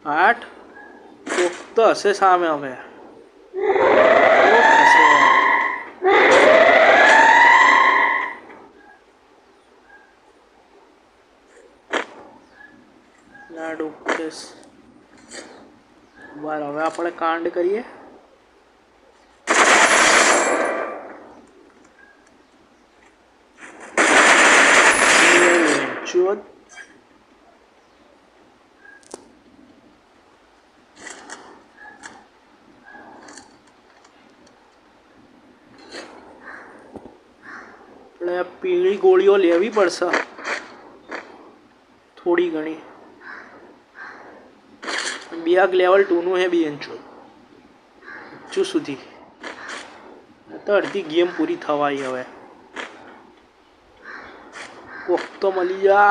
8 કોક તો હશે સામે હવે લાડુ કેસ બાર હવે આપણે કાંડ કરીએ ચોદ पीली गोलियों लेवी पड़सा थोड़ी घनी बियाग लेवल 2 नु है बीएनचो जो सुधी तो अर्धी गेम पूरी थवाई हवे वक्त तो मली जा